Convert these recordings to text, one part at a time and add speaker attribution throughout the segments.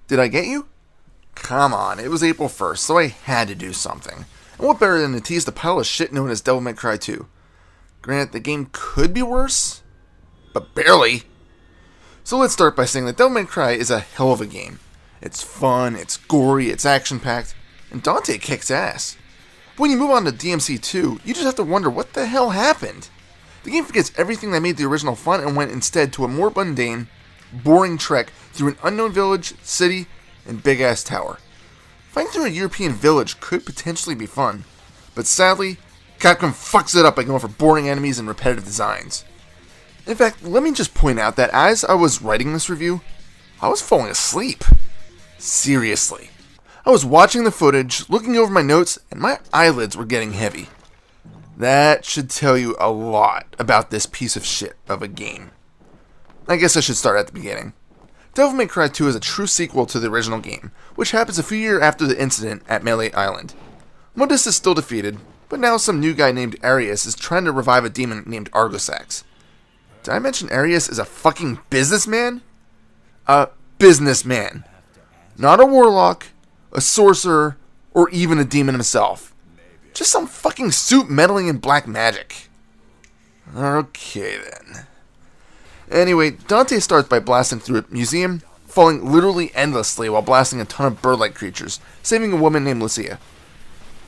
Speaker 1: Did I get you? Come on, it was April 1st, so I had to do something. And what better than to tease the pile of shit known as Devil May Cry 2? Granted, the game could be worse, but barely. So let's start by saying that Devil May Cry is a hell of a game. It's fun, it's gory, it's action-packed, and Dante kicks ass. But when you move on to DMC 2, you just have to wonder what the hell happened. The game forgets everything that made the original fun and went instead to a more mundane, boring trek through an unknown village, city, and big-ass tower. Fighting through a European village could potentially be fun, but sadly, Capcom fucks it up by going for boring enemies and repetitive designs. In fact, let me just point out that as I was writing this review, I was falling asleep. Seriously. I was watching the footage, looking over my notes, and my eyelids were getting heavy. That should tell you a lot about this piece of shit of a game. I guess I should start at the beginning. Devil May Cry 2 is a true sequel to the original game, which happens a few years after the incident at Melee Island. Modus is still defeated, but now some new guy named Arius is trying to revive a demon named Argosax. Did I mention Arius is a fucking businessman? A businessman. Not a warlock, a sorcerer, or even a demon himself. Just some fucking suit meddling in black magic. Okay then. Anyway, Dante starts by blasting through a museum, falling literally endlessly while blasting a ton of bird-like creatures, saving a woman named Lucia.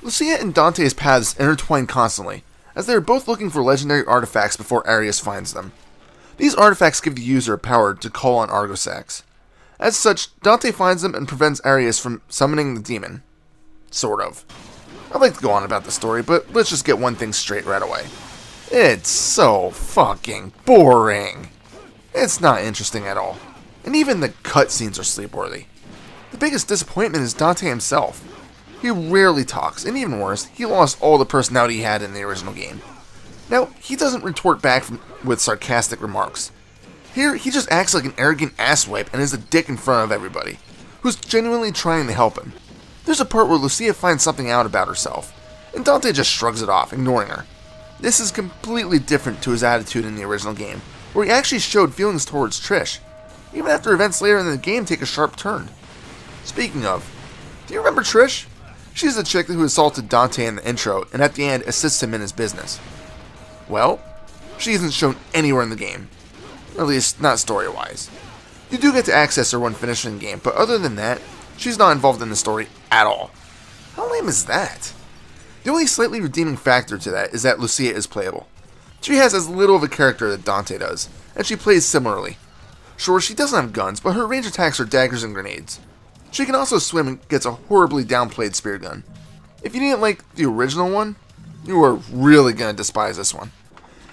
Speaker 1: Lucia and Dante's paths intertwine constantly, as they are both looking for legendary artifacts before Arius finds them. These artifacts give the user a power to call on Argosax. As such, Dante finds them and prevents Arius from summoning the demon. Sort of. I'd like to go on about the story, but let's just get one thing straight right away. It's so fucking boring. It's not interesting at all. And even the cutscenes are sleepworthy. The biggest disappointment is Dante himself. He rarely talks, and even worse, he lost all the personality he had in the original game. Now, he doesn't retort back with sarcastic remarks. Here, he just acts like an arrogant asswipe and is a dick in front of everybody, who's genuinely trying to help him. There's a part where Lucia finds something out about herself, and Dante just shrugs it off, ignoring her. This is completely different to his attitude in the original game, where he actually showed feelings towards Trish, even after events later in the game take a sharp turn. Speaking of, do you remember Trish? She's the chick who assaulted Dante in the intro, and at the end assists him in his business. Well, she isn't shown anywhere in the game. Or at least, not story-wise. You do get to access her when finishing the game, but other than that, she's not involved in the story at all. How lame is that? The only slightly redeeming factor to that is that Lucia is playable. She has as little of a character that Dante does, and she plays similarly. Sure, she doesn't have guns, but her range attacks are daggers and grenades. She can also swim and gets a horribly downplayed spear gun. If you didn't like the original one, you are really going to despise this one.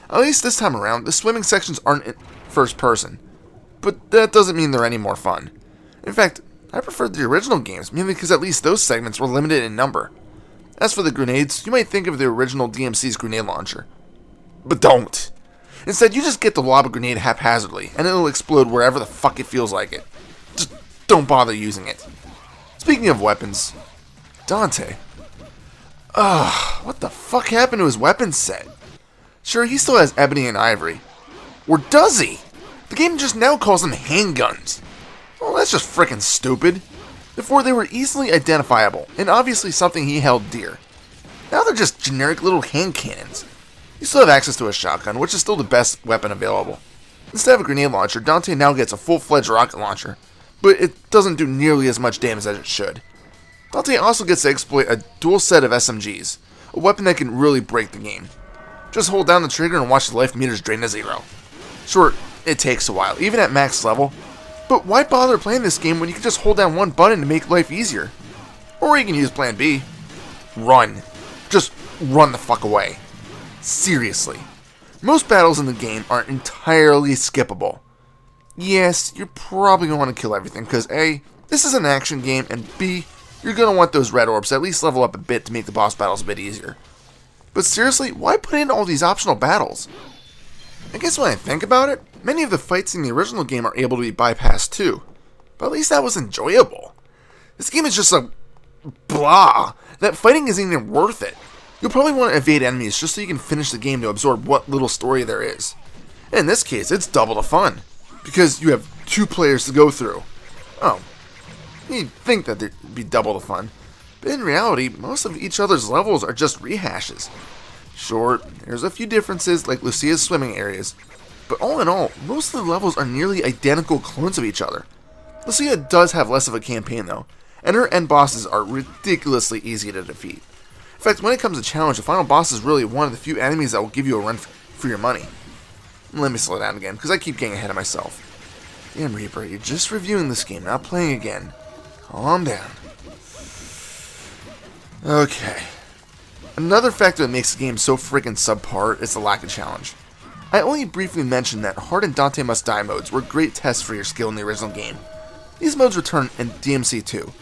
Speaker 1: At least this time around, the swimming sections aren't in first person, but that doesn't mean they're any more fun. In fact, I preferred the original games, mainly because at least those segments were limited in number. As for the grenades, you might think of the original DMC's grenade launcher. But don't! Instead, you just get to lob a grenade haphazardly, and it'll explode wherever the fuck it feels like it. Just don't bother using it. Speaking of weapons, Dante. What the fuck happened to his weapons set? Sure, he still has ebony and ivory. Or does he? The game just now calls them handguns. Well, that's just frickin' stupid. Before they were easily identifiable, and obviously something he held dear. Now they're just generic little hand cannons. You still have access to a shotgun, which is still the best weapon available. Instead of a grenade launcher, Dante now gets a full-fledged rocket launcher, but it doesn't do nearly as much damage as it should. Dante also gets to exploit a dual set of SMGs, a weapon that can really break the game. Just hold down the trigger and watch the life meters drain to zero. Sure, it takes a while, even at max level, but why bother playing this game when you can just hold down one button to make life easier? Or you can use plan B. Run. Just run the fuck away. Seriously. Most battles in the game are entirely skippable. Yes, you're probably going to want to kill everything, because A, this is an action game, and B, you're going to want those red orbs to at least level up a bit to make the boss battles a bit easier. But seriously, why put in all these optional battles? I guess when I think about it, many of the fights in the original game are able to be bypassed too. But at least that was enjoyable. This game is just a blah. That fighting isn't even worth it. You'll probably want to evade enemies just so you can finish the game to absorb what little story there is. And in this case, it's double the fun, because you have 2 players to go through. Oh, You'd think that there'd be double the fun, but in reality, most of each other's levels are just rehashes. Sure, there's a few differences like Lucia's swimming areas, but all in all, most of the levels are nearly identical clones of each other. Lucia does have less of a campaign though, and her end bosses are ridiculously easy to defeat. In fact, when it comes to challenge, the final boss is really one of the few enemies that will give you a run for your money. Let me slow down again, because I keep getting ahead of myself. Damn Reaper, you're just reviewing this game, not playing again. Calm down. Okay. Another factor that makes the game so freaking subpar is the lack of challenge. I only briefly mentioned that Hard and Dante Must Die modes were great tests for your skill in the original game. These modes return in DMC2.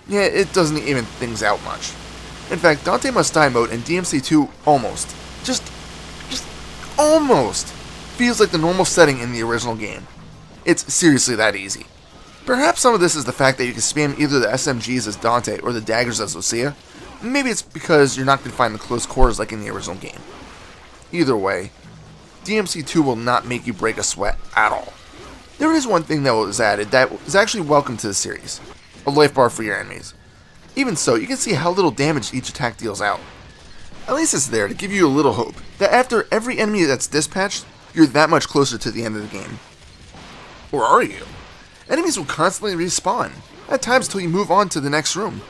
Speaker 1: Yeah, it doesn't even things out much. In fact, Dante Must Die mode in DMC2 almost, just almost, feels like the normal setting in the original game. It's seriously that easy. Perhaps some of this is the fact that you can spam either the SMGs as Dante or the daggers as Lucia. Maybe it's because you're not confined to close quarters like in the original game. Either way, DMC2 will not make you break a sweat at all. There is one thing that was added that is actually welcome to the series: a life bar for your enemies. Even so, you can see how little damage each attack deals out. At least it's there to give you a little hope that after every enemy that's dispatched, you're that much closer to the end of the game. Or are you? Enemies will constantly respawn, at times till you move on to the next room.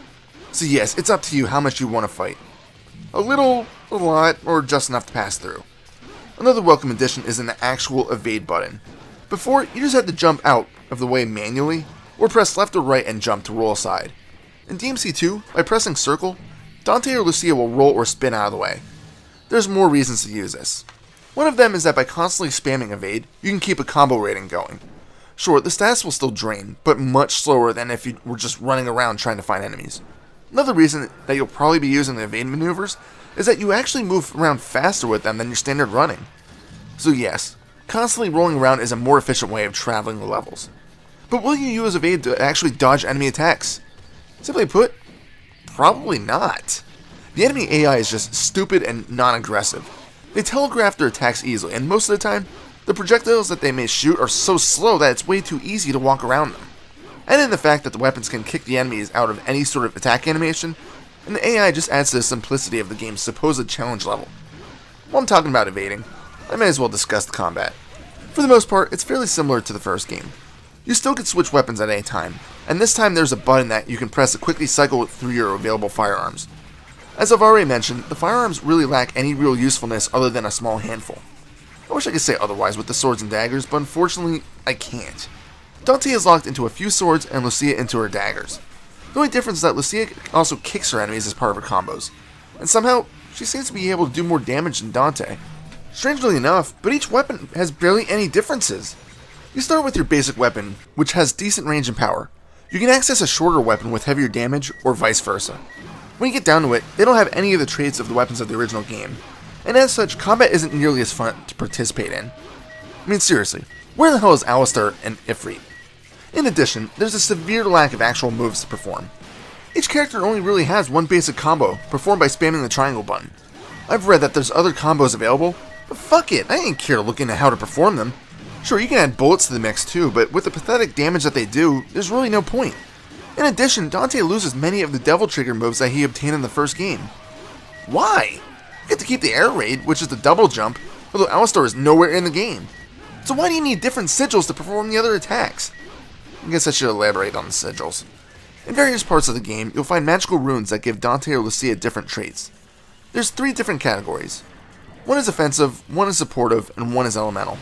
Speaker 1: So yes, it's up to you how much you want to fight. A little, a lot, or just enough to pass through. Another welcome addition is an actual evade button. Before, you just had to jump out of the way manually, or press left or right and jump to roll aside. In DMC2, by pressing circle, Dante or Lucia will roll or spin out of the way. There's more reasons to use this. One of them is that by constantly spamming evade, you can keep a combo rating going. Sure, the stats will still drain, but much slower than if you were just running around trying to find enemies. Another reason that you'll probably be using the evade maneuvers is that you actually move around faster with them than your standard running. So yes, constantly rolling around is a more efficient way of traveling the levels. But will you use evade to actually dodge enemy attacks? Simply put, probably not. The enemy AI is just stupid and non-aggressive. They telegraph their attacks easily, and most of the time, the projectiles that they may shoot are so slow that it's way too easy to walk around them. And in the fact that the weapons can kick the enemies out of any sort of attack animation, and the AI just adds to the simplicity of the game's supposed challenge level. While I'm talking about evading, I may as well discuss the combat. For the most part, it's fairly similar to the first game. You still can switch weapons at any time, and this time there's a button that you can press to quickly cycle through your available firearms. As I've already mentioned, the firearms really lack any real usefulness other than a small handful. I wish I could say otherwise with the swords and daggers, but unfortunately, I can't. Dante is locked into a few swords and Lucia into her daggers. The only difference is that Lucia also kicks her enemies as part of her combos, and somehow, she seems to be able to do more damage than Dante. Strangely enough, but each weapon has barely any differences. You start with your basic weapon, which has decent range and power. You can access a shorter weapon with heavier damage, or vice versa. When you get down to it, they don't have any of the traits of the weapons of the original game, and as such, combat isn't nearly as fun to participate in. I mean seriously, where the hell is Alistar and Ifrit? In addition, there's a severe lack of actual moves to perform. Each character only really has one basic combo, performed by spamming the triangle button. I've read that there's other combos available, but fuck it, I ain't care to look into how to perform them. Sure, you can add bullets to the mix too, but with the pathetic damage that they do, there's really no point. In addition, Dante loses many of the Devil Trigger moves that he obtained in the first game. Why? You get to keep the air raid, which is the double jump, although Alistar is nowhere in the game. So why do you need different sigils to perform the other attacks? I guess I should elaborate on the sigils. In various parts of the game, you'll find magical runes that give Dante or Lucia different traits. There's 3 different categories. One is offensive, one is supportive, and one is elemental.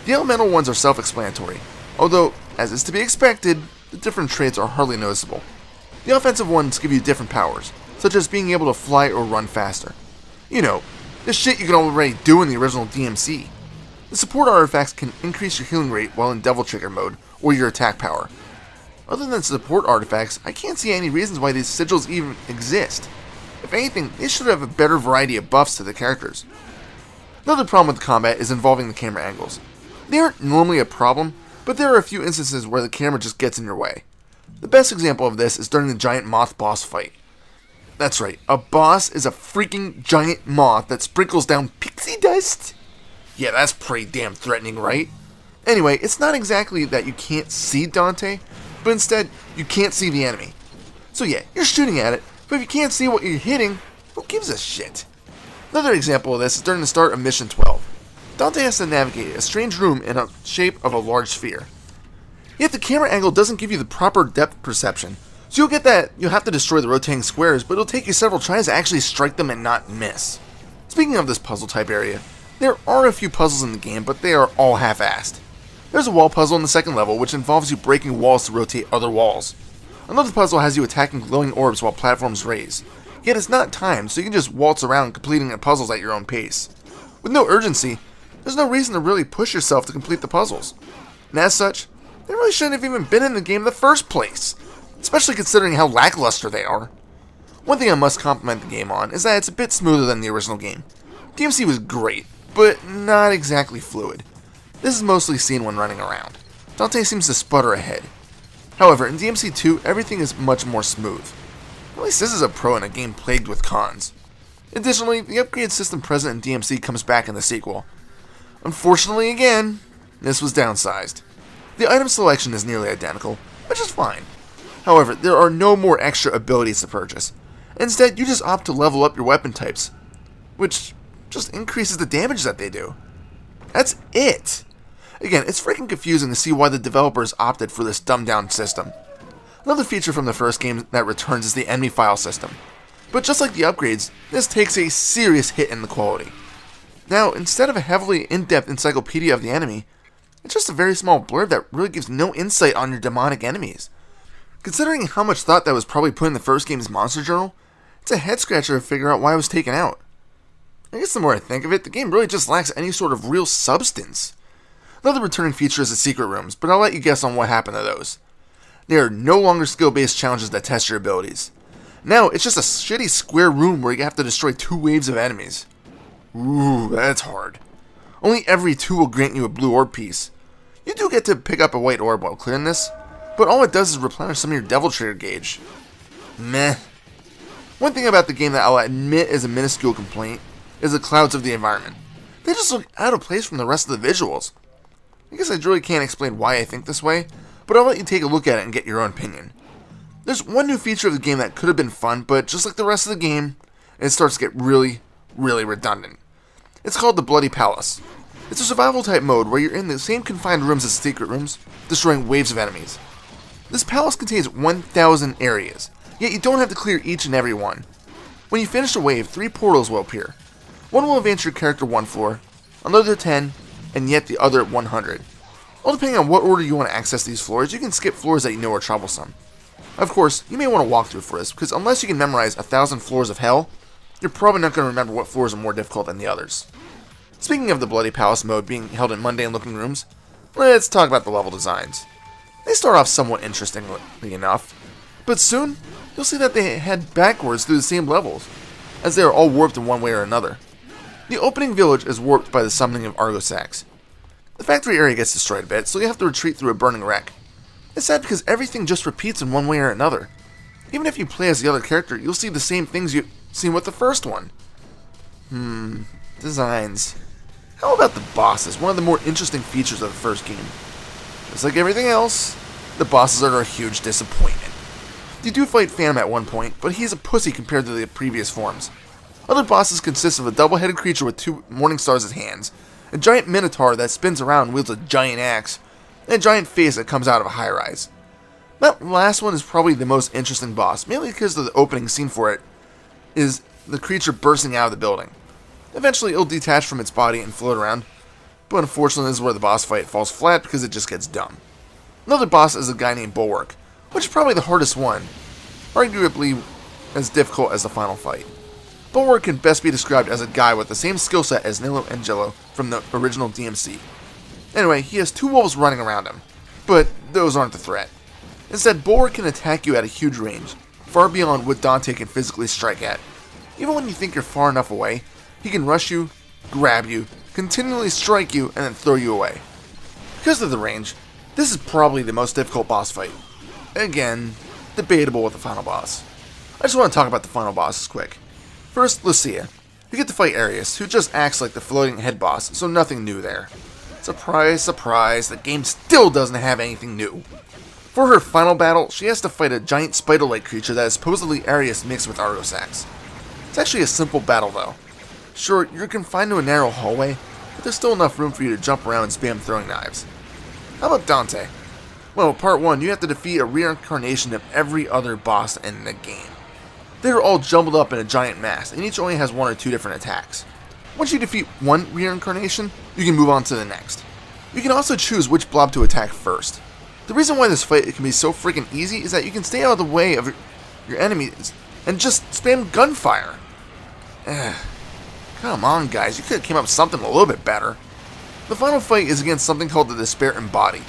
Speaker 1: The elemental ones are self-explanatory, although, as is to be expected, the different traits are hardly noticeable. The offensive ones give you different powers, such as being able to fly or run faster. You know, the shit you can already do in the original DMC. The support artifacts can increase your healing rate while in Devil Trigger mode, or your attack power. Other than support artifacts, I can't see any reasons why these sigils even exist. If anything, they should have a better variety of buffs to the characters. Another problem with combat is involving the camera angles. They aren't normally a problem, but there are a few instances where the camera just gets in your way. The best example of this is during the giant moth boss fight. That's right, a boss is a freaking giant moth that sprinkles down pixie dust? Yeah, that's pretty damn threatening, right? Anyway, it's not exactly that you can't see Dante, but instead, you can't see the enemy. So yeah, you're shooting at it, but if you can't see what you're hitting, who gives a shit? Another example of this is during the start of Mission 12. Dante has to navigate a strange room in the shape of a large sphere. Yet the camera angle doesn't give you the proper depth perception, so you'll get that you'll have to destroy the rotating squares, but it'll take you several tries to actually strike them and not miss. Speaking of this puzzle type area, there are a few puzzles in the game, but they are all half-assed. There's a wall puzzle in the second level, which involves you breaking walls to rotate other walls. Another puzzle has you attacking glowing orbs while platforms raise. Yet it's not timed, so you can just waltz around completing the puzzles at your own pace. With no urgency, there's no reason to really push yourself to complete the puzzles. And as such, they really shouldn't have even been in the game in the first place, especially considering how lackluster they are. One thing I must compliment the game on is that it's a bit smoother than the original game. DMC was great, but not exactly fluid. This is mostly seen when running around. Dante seems to sputter ahead. However, in DMC 2, everything is much more smooth. At least this is a pro in a game plagued with cons. Additionally, the upgrade system present in DMC comes back in the sequel. Unfortunately, again, this was downsized. The item selection is nearly identical, which is fine. However, there are no more extra abilities to purchase. Instead, you just opt to level up your weapon types, which just increases the damage that they do. That's it. Again, it's freaking confusing to see why the developers opted for this dumbed-down system. Another feature from the first game that returns is the enemy file system. But just like the upgrades, this takes a serious hit in the quality. Now, instead of a heavily in-depth encyclopedia of the enemy, it's just a very small blurb that really gives no insight on your demonic enemies. Considering how much thought that was probably put in the first game's monster journal, it's a head-scratcher to figure out why it was taken out. I guess the more I think of it, the game really just lacks any sort of real substance. Another returning feature is the secret rooms, but I'll let you guess on what happened to those. They are no longer skill-based challenges that test your abilities. Now, it's just a shitty square room where you have to destroy 2 waves of enemies. Ooh, that's hard. Only every 2 will grant you a blue orb piece. You do get to pick up a white orb while clearing this, but all it does is replenish some of your devil trigger gauge. Meh. One thing about the game that I'll admit is a minuscule complaint is the clouds of the environment. They just look out of place from the rest of the visuals. I guess I really can't explain why I think this way, but I'll let you take a look at it and get your own opinion. There's one new feature of the game that could have been fun, but just like the rest of the game, it starts to get really, really redundant. It's called the Bloody Palace. It's a survival type mode where you're in the same confined rooms as the secret rooms, destroying waves of enemies. This palace contains 1,000 areas, yet you don't have to clear each and every one. When you finish a wave, 3 portals will appear. One will advance your character 1 floor, another 10, and yet the other 100. All depending on what order you want to access these floors, you can skip floors that you know are troublesome. Of course, you may want to walk through for this, because unless you can memorize 1,000 floors of hell, you're probably not going to remember what floors are more difficult than the others. Speaking of the Bloody Palace mode being held in mundane looking rooms, let's talk about the level designs. They start off somewhat interestingly enough, but soon, you'll see that they head backwards through the same levels, as they are all warped in one way or another. The opening village is warped by the summoning of Argosax. The factory area gets destroyed a bit, so you have to retreat through a burning wreck. It's sad because everything just repeats in one way or another. Even if you play as the other character, you'll see the same things you've seen with the first one. Designs. How about the bosses, one of the more interesting features of the first game? Just like everything else, the bosses are a huge disappointment. You do fight Phantom at one point, but he's a pussy compared to the previous forms. Other bosses consist of a double-headed creature with 2 morning stars as hands, a giant minotaur that spins around and wields a giant axe, and a giant face that comes out of a high-rise. That last one is probably the most interesting boss, mainly because of the opening scene for it is the creature bursting out of the building. Eventually, it'll detach from its body and float around, but unfortunately this is where the boss fight falls flat because it just gets dumb. Another boss is a guy named Bulwark, which is probably the hardest one, arguably as difficult as the final fight. Bulwark can best be described as a guy with the same skill set as Nilo Angelo from the original DMC. Anyway, he has 2 wolves running around him, but those aren't the threat. Instead, Bulwark can attack you at a huge range, far beyond what Dante can physically strike at. Even when you think you're far enough away, he can rush you, grab you, continually strike you, and then throw you away. Because of the range, this is probably the most difficult boss fight. Again, debatable with the final boss. I just want to talk about the final bosses quick. First, Lucia. You get to fight Arius, who just acts like the floating head boss, so nothing new there. Surprise, surprise, the game still doesn't have anything new. For her final battle, she has to fight a giant spider-like creature that is supposedly Arius mixed with Argosax. It's actually a simple battle though. Sure, you're confined to a narrow hallway, but there's still enough room for you to jump around and spam throwing knives. How about Dante? Well, part 1, you have to defeat a reincarnation of every other boss in the game. They're all jumbled up in a giant mass, and each only has 1 or 2 different attacks. Once you defeat one reincarnation, you can move on to the next. You can also choose which blob to attack first. The reason why this fight can be so freaking easy is that you can stay out of the way of your enemies and just spam gunfire. Come on, guys, you could have came up with something a little bit better. The final fight is against something called the Despair Embodied.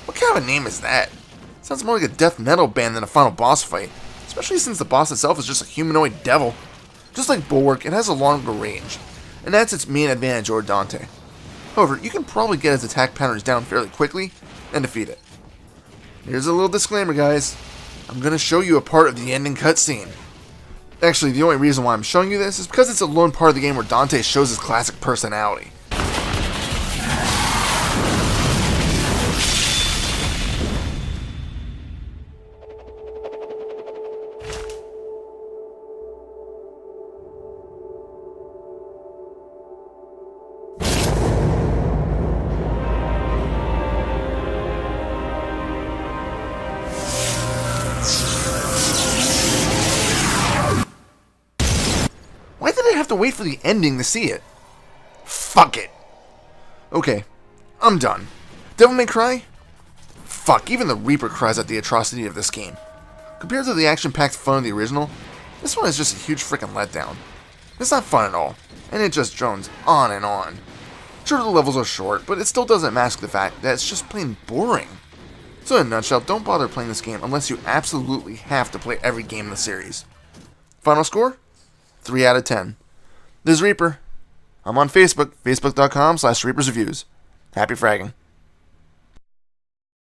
Speaker 1: What kind of a name is that? Sounds more like a death metal band than a final boss fight, especially since the boss itself is just a humanoid devil. Just like Bulwark, it has a longer range, and that's its main advantage over Dante. However, you can probably get its attack patterns down fairly quickly and defeat it. Here's a little disclaimer, guys. I'm going to show you a part of the ending cutscene. Actually, the only reason why I'm showing you this is because it's a lone part of the game where Dante shows his classic personality. Why did I have to wait for the ending to see it? Fuck it. Okay, I'm done. Devil May Cry? Fuck, even the Reaper cries at the atrocity of this game. Compared to the action-packed fun of the original, this one is just a huge freaking letdown. It's not fun at all, and it just drones on and on. Sure, the levels are short, but it still doesn't mask the fact that it's just plain boring. So in a nutshell, don't bother playing this game unless you absolutely have to play every game in the series. Final score? 3 out of 10. This is Reaper. I'm on Facebook, facebook.com/ReapersReviews. Happy fragging.